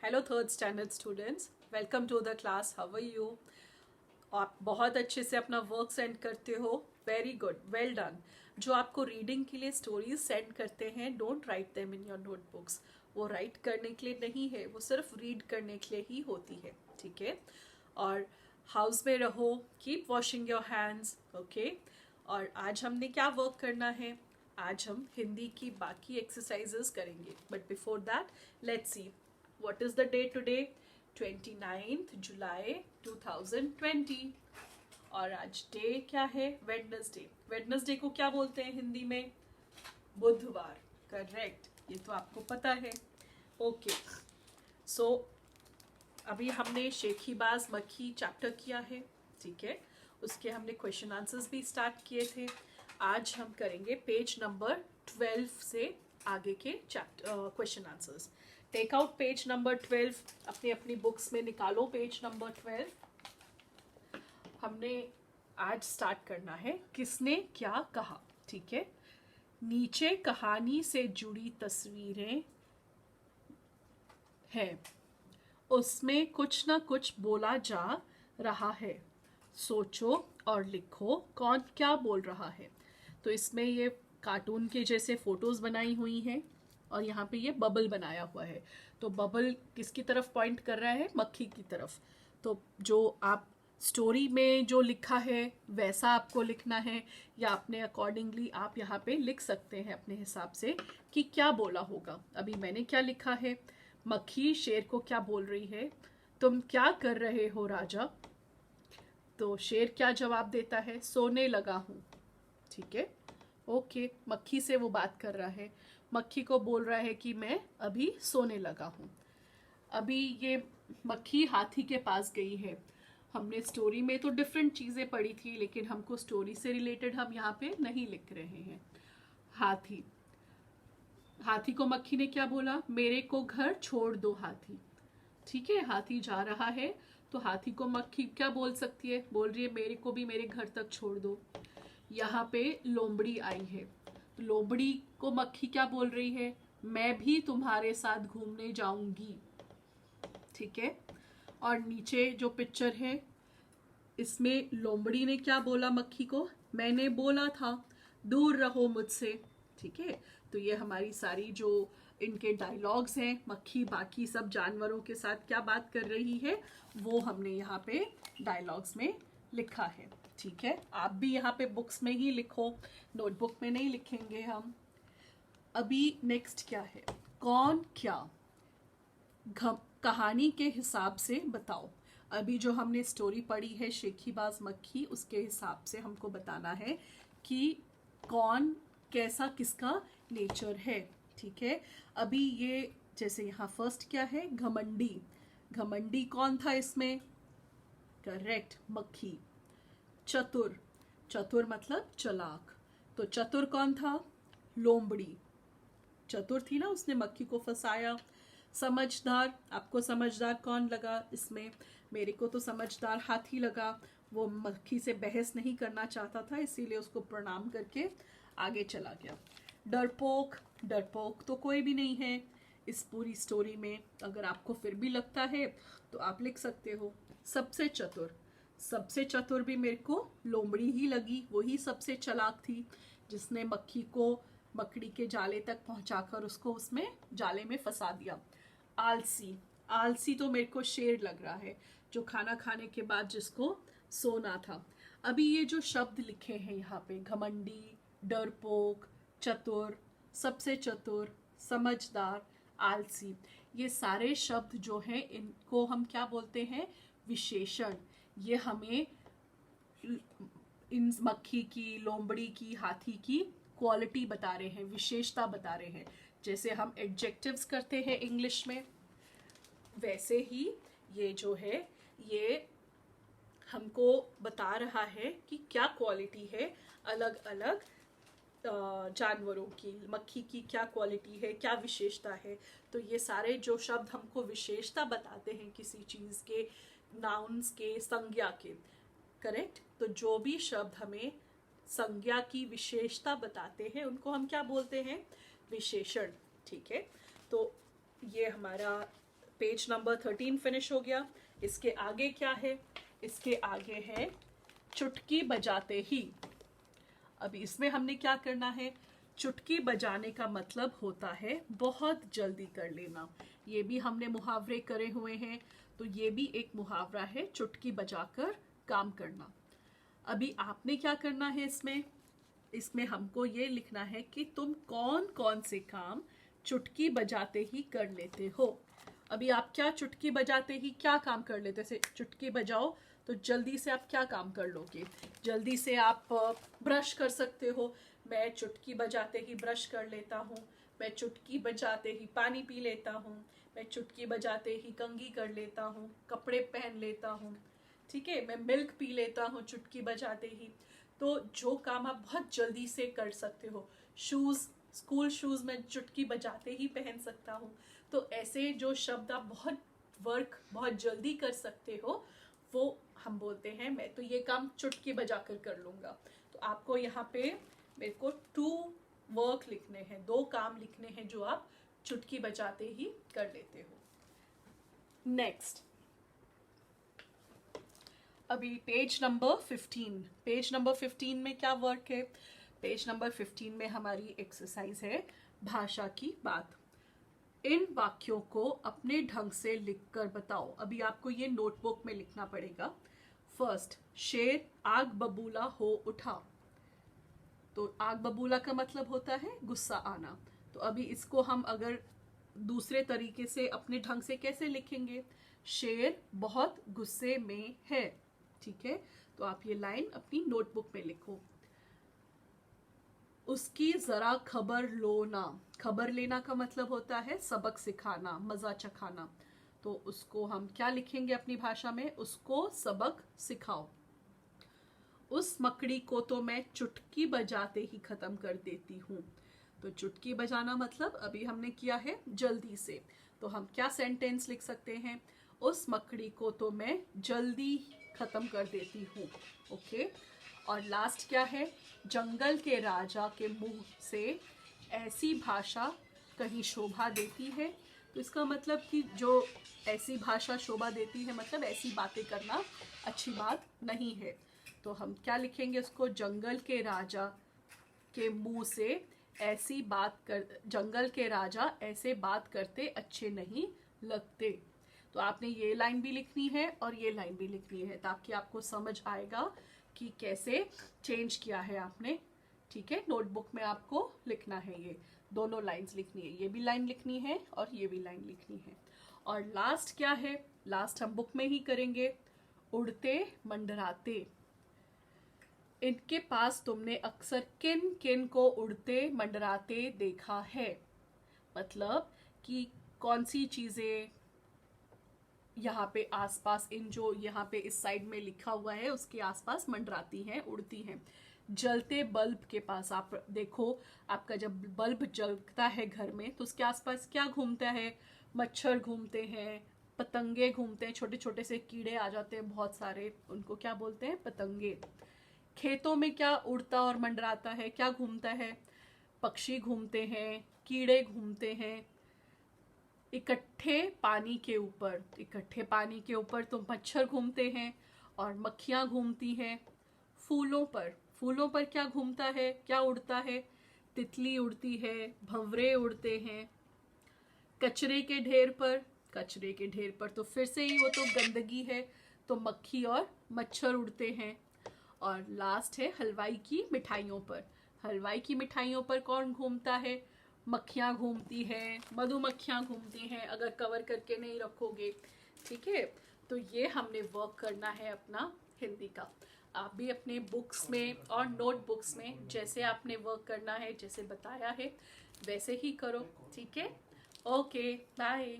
Hello third standard students, welcome to the class. How are you? आप बहुत अच्छे से अपना वर्क सेंड करते हो। Very good, well done. जो आपको रीडिंग के लिए स्टोरीज सेंड करते हैं, don't write them in your notebooks. वो राइट करने के लिए नहीं है, वो सिर्फ रीड करने के लिए ही होती है, ठीक है? और हाउस में रहो, keep washing your hands, okay? और आज हमने क्या वर्क करना है? आज हम हिंदी की बाकी एक्सरसाइजेस करेंगे, but before that let's see what is the date today? 29th जुलाई 2020। और आज डे क्या है? वेडनेसडे। वेडनेसडे को क्या बोलते हैं हिंदी में? बुधवार। करेक्ट, ये तो आपको पता है। ओके, सो अभी हमने शेखीबाज मक्खी चैप्टर किया है, ठीक है? उसके हमने क्वेश्चन आंसर्स भी स्टार्ट किए थे। आज हम करेंगे पेज नंबर 12 से आगे के chapter question answers. Take out page number 12, अपनी अपनी बुक्स में निकालो पेज नंबर 12। हमने आज स्टार्ट करना है किसने क्या कहा, ठीक है? नीचे कहानी से जुड़ी तस्वीरें हैं, उसमें कुछ ना कुछ बोला जा रहा है, सोचो और लिखो कौन क्या बोल रहा है। तो इसमें ये कार्टून के जैसे फोटोज बनाई हुई हैं और यहाँ पे ये बबल बनाया हुआ है। तो बबल किसकी तरफ पॉइंट कर रहा है? मक्खी की तरफ। तो जो आप स्टोरी में जो लिखा है वैसा आपको लिखना है, या अपने अकॉर्डिंगली आप यहाँ पे लिख सकते हैं अपने हिसाब से कि क्या बोला होगा। अभी मैंने क्या लिखा है? मक्खी शेर को क्या बोल रही है? तुम क्या कर रहे हो राजा? तो शेर क्या जवाब देता है? सोने लगा हूँ, ठीक है? ओके, मक्खी से वो बात कर रहा है, मक्खी को बोल रहा है कि मैं अभी सोने लगा हूँ। अभी ये मक्खी हाथी के पास गई है। हमने स्टोरी में तो डिफरेंट चीजें पढ़ी थी, लेकिन हमको स्टोरी से रिलेटेड हम यहाँ पे नहीं लिख रहे हैं। हाथी, हाथी को मक्खी ने क्या बोला? मेरे को घर छोड़ दो हाथी, ठीक है? हाथी जा रहा है तो हाथी को मक्खी क्या बोल सकती है? बोल रही है मेरे को भी मेरे घर तक छोड़ दो। यहाँ पे लोमड़ी आई है, तो लोमड़ी को मक्खी क्या बोल रही है? मैं भी तुम्हारे साथ घूमने जाऊंगी, ठीक है? और नीचे जो पिक्चर है इसमें लोमड़ी ने क्या बोला मक्खी को? मैंने बोला था दूर रहो मुझसे, ठीक है? तो ये हमारी सारी जो इनके डायलॉग्स हैं, मक्खी बाकी सब जानवरों के साथ क्या बात कर रही है वो हमने यहाँ पे डायलॉग्स में लिखा है, ठीक है? आप भी यहाँ पे बुक्स में ही लिखो, नोटबुक में नहीं लिखेंगे हम। अभी नेक्स्ट क्या है? कौन क्या कहानी के हिसाब से बताओ। अभी जो हमने स्टोरी पढ़ी है शेखीबाज मक्खी, उसके हिसाब से हमको बताना है कि कौन कैसा किसका नेचर है, ठीक है? अभी ये जैसे यहाँ फर्स्ट क्या है? घमंडी। घमंडी कौन था इसमें? करेक्ट, मक्खी। चतुर, चतुर मतलब चालाक। तो चतुर कौन था? लोमड़ी। चतुर थी ना, उसने मक्खी को फंसाया। समझदार, आपको समझदार कौन लगा इसमें? मेरे को तो समझदार हाथी लगा। वो मक्खी से बहस नहीं करना चाहता था, इसीलिए उसको प्रणाम करके आगे चला गया। डरपोक, डरपोक तो कोई भी नहीं है इस पूरी स्टोरी में। अगर आपको फिर भी लगता है तो आप लिख सकते हो। सबसे चतुर, सबसे चतुर भी मेरे को लोमड़ी ही लगी, वही सबसे चालाक थी जिसने मक्खी को मकड़ी के जाले तक पहुंचाकर उसको उसमें जाले में फंसा दिया। आलसी, आलसी तो मेरे को शेर लग रहा है, जो खाना खाने के बाद जिसको सोना था। अभी ये जो शब्द लिखे हैं यहाँ पे, घमंडी, डरपोक, चतुर, सबसे चतुर, समझदार, आलसी, ये सारे शब्द जो हैं इनको हम क्या बोलते हैं? विशेषण। ये हमें इन मक्खी की, लोमड़ी की, हाथी की क्वालिटी बता रहे हैं, विशेषता बता रहे हैं। जैसे हम एडजेक्टिव्स करते हैं इंग्लिश में, वैसे ही ये जो है ये हमको बता रहा है कि क्या क्वालिटी है अलग अलग जानवरों की। मक्खी की क्या क्वालिटी है, क्या विशेषता है। तो ये सारे जो शब्द हमको विशेषता बताते हैं किसी चीज़ के, नाउन्स के, संज्ञा के, करेक्ट? तो जो भी शब्द हमें संज्ञा की विशेषता बताते हैं उनको हम क्या बोलते हैं? विशेषण, ठीक है? तो ये हमारा पेज नंबर 13 फिनिश हो गया। इसके आगे क्या है? इसके आगे है चुटकी बजाते ही। अभी इसमें हमने क्या करना है? चुटकी बजाने का मतलब होता है बहुत जल्दी कर लेना। ये भी हमने मुहावरे करे हुए हैं, तो ये भी एक मुहावरा है, चुटकी बजाकर काम करना। अभी आपने क्या करना है इसमें हमको ये लिखना है कि तुम कौन कौन से काम चुटकी बजाते ही कर लेते हो। अभी आप क्या चुटकी बजाते ही क्या काम कर लेते? जैसे चुटकी बजाओ तो जल्दी से आप क्या काम कर लोगे? जल्दी से आप ब्रश कर सकते हो। मैं चुटकी बजाते ही ब्रश कर लेता हूँ। मैं चुटकी बजाते ही पानी पी लेता हूँ। मैं चुटकी बजाते ही कंघी कर लेता हूँ, कपड़े पहन लेता हूँ। ठीक है, मैं मिल्क पी लेता हूँ चुटकी बजाते ही। तो जो काम आप बहुत जल्दी से कर सकते हो, शूज़, स्कूल शूज़ में चुटकी बजाते ही पहन सकता हूँ। तो ऐसे जो शब्द आप बहुत जल्दी कर सकते हो, वो हम बोलते हैं मैं तो ये काम चुटकी बजाकर कर लूँगा। तो आपको यहाँ पे मेरे को 2 वर्क लिखने हैं, 2 काम लिखने हैं जो आप चुटकी बजाते ही कर लेते हो। नेक्स्ट, अभी पेज नंबर 15 में क्या वर्क है? पेज नंबर 15 में हमारी एक्सरसाइज है भाषा की बात। इन वाक्यों को अपने ढंग से लिखकर बताओ। अभी आपको ये नोटबुक में लिखना पड़ेगा। फर्स्ट, शेर आग बबूला हो उठा। तो आग बबूला का मतलब होता है गुस्सा आना। तो अभी इसको हम अगर दूसरे तरीके से अपने ढंग से कैसे लिखेंगे? शेर बहुत गुस्से में है। ठीक है, तो आप ये लाइन अपनी नोटबुक में लिखो। उसकी जरा खबर लो ना। खबर लेना का मतलब होता है सबक सिखाना, मजा चखाना। तो उसको हम क्या लिखेंगे अपनी भाषा में? उसको सबक सिखाओ। उस मकड़ी को तो मैं चुटकी बजाते ही खत्म कर देती हूँ। तो चुटकी बजाना मतलब अभी हमने किया है जल्दी से। तो हम क्या सेंटेंस लिख सकते हैं? उस मकड़ी को तो मैं जल्दी खत्म कर देती हूँ। ओके, और लास्ट क्या है? जंगल के राजा के मुंह से ऐसी भाषा कहीं शोभा देती है। तो इसका मतलब कि जो ऐसी भाषा शोभा देती है मतलब ऐसी बातें करना अच्छी बात नहीं है। तो हम क्या लिखेंगे उसको? जंगल के राजा के मुंह से ऐसी बात कर, जंगल के राजा ऐसे बात करते अच्छे नहीं लगते। तो आपने ये लाइन भी लिखनी है और ये लाइन भी लिखनी है, ताकि आपको समझ आएगा कि कैसे चेंज किया है आपने। ठीक है, नोटबुक में आपको लिखना है, ये दोनों लाइंस लिखनी है, ये भी लाइन लिखनी है और ये भी लाइन लिखनी है। और लास्ट क्या है? लास्ट हम बुक में ही करेंगे। उड़ते मंडराते। इनके पास तुमने अक्सर किन किन को उड़ते मंडराते देखा है? मतलब कि कौन सी चीजें यहाँ पे आसपास, इन जो यहाँ पे इस साइड में लिखा हुआ है उसके आसपास मंडराती हैं, उड़ती हैं। जलते बल्ब के पास आप देखो, आपका जब बल्ब जलता है घर में तो उसके आसपास क्या घूमता है? मच्छर घूमते हैं, पतंगे घूमते हैं, छोटे छोटे से कीड़े आ जाते हैं बहुत सारे, उनको क्या बोलते हैं? पतंगे। खेतों में क्या उड़ता और मंडराता है, क्या घूमता है? पक्षी घूमते हैं, कीड़े घूमते हैं। इकट्ठे पानी के ऊपर तो मच्छर घूमते हैं और मक्खियां घूमती हैं। फूलों पर क्या घूमता है, क्या उड़ता है? तितली उड़ती है, भंवरे उड़ते हैं। कचरे के ढेर पर तो फिर से ही वो तो गंदगी है, तो मक्खी और मच्छर उड़ते हैं। और लास्ट है हलवाई की मिठाइयों पर कौन घूमता है? मक्खियाँ घूमती हैं, मधुमक्खियाँ घूमती हैं अगर कवर करके नहीं रखोगे। ठीक है, तो ये हमने वर्क करना है अपना हिंदी का। आप भी अपने बुक्स में और नोटबुक्स में जैसे आपने वर्क करना है, जैसे बताया है वैसे ही करो। ठीक है, ओके, बाय।